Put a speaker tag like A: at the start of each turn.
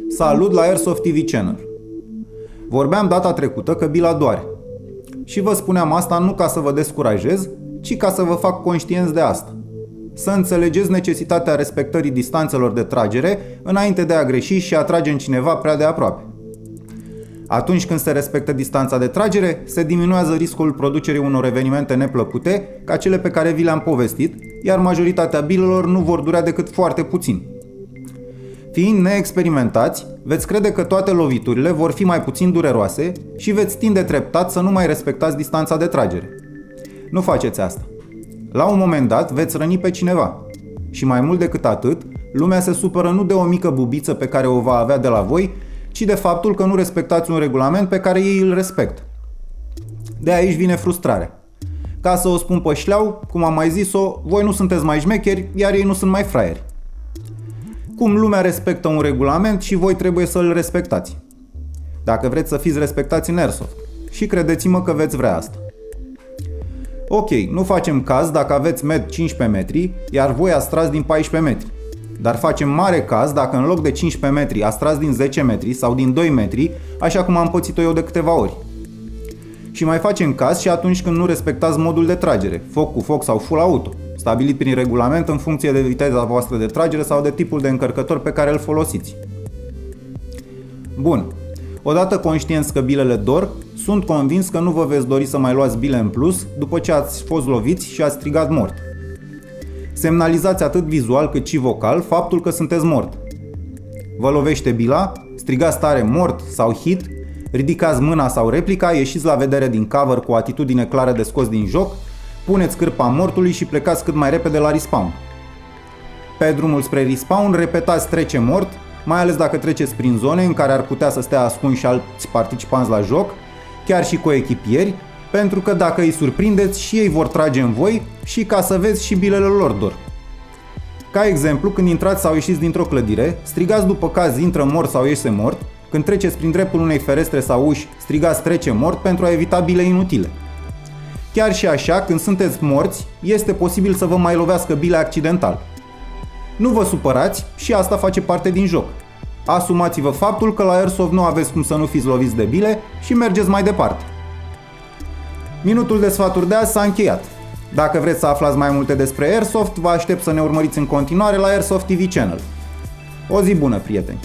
A: Salut la Airsoft TV Channel! Vorbeam data trecută că bila doare. Și vă spuneam asta nu ca să vă descurajez, ci ca să vă fac conștienți de asta. Să înțelegeți necesitatea respectării distanțelor de tragere înainte de a greși și a trage în cineva prea de aproape. Atunci când se respectă distanța de tragere, se diminuează riscul producerii unor evenimente neplăcute, ca cele pe care vi le-am povestit, iar majoritatea bilelor nu vor dura decât foarte puțin. Fiind neexperimentați, veți crede că toate loviturile vor fi mai puțin dureroase și veți tinde treptat să nu mai respectați distanța de tragere. Nu faceți asta. La un moment dat veți răni pe cineva. Și mai mult decât atât, lumea se supără nu de o mică bubiță pe care o va avea de la voi, ci de faptul că nu respectați un regulament pe care ei îl respectă. De aici vine frustrarea. Ca să o spun pe șleau, cum am mai zis-o, voi nu sunteți mai șmecheri, iar ei nu sunt mai fraieri. Cum lumea respectă un regulament și voi trebuie să îl respectați. Dacă vreți să fiți respectați în Airsoft. Și credeți-mă că veți vrea asta. Ok, nu facem caz dacă aveți med 15 metri, iar voi ați tras din 14 metri. Dar facem mare caz dacă în loc de 15 metri ați tras din 10 metri sau din 2 metri, așa cum am pățit-o eu de câteva ori. Și mai facem caz și atunci când nu respectați modul de tragere, foc cu foc sau full auto, stabilit prin regulament în funcție de viteza voastră de tragere sau de tipul de încărcător pe care îl folosiți. Bun. Odată conștienți că bilele dor, sunt convins că nu vă veți dori să mai luați bile în plus după ce ați fost loviți și ați strigat mort. Semnalizați atât vizual cât și vocal faptul că sunteți mort. Vă lovește bila, strigați tare mort sau hit, ridicați mâna sau replica, ieșiți la vedere din cover cu o atitudine clară de scos din joc, puneți cârpa mortului și plecați cât mai repede la respawn. Pe drumul spre respawn repetați trece mort, mai ales dacă treceți prin zone în care ar putea să stea ascunși alți participanți la joc, chiar și coechipieri, pentru că dacă îi surprindeți și ei vor trage în voi și ca să vezi și bilele lor dor. Ca exemplu, când intrați sau ieșiți dintr-o clădire, strigați după caz intră mort sau iese mort, când treceți prin dreptul unei ferestre sau uși, strigați trece mort pentru a evita bile inutile. Chiar și așa, când sunteți morți, este posibil să vă mai lovească bile accidental. Nu vă supărați și asta face parte din joc. Asumați-vă faptul că la Airsoft nu aveți cum să nu fiți loviți de bile și mergeți mai departe. Minutul de sfaturi de azi s-a încheiat. Dacă vreți să aflați mai multe despre Airsoft, vă aștept să ne urmăriți în continuare la Airsoft TV Channel. O zi bună, prieteni!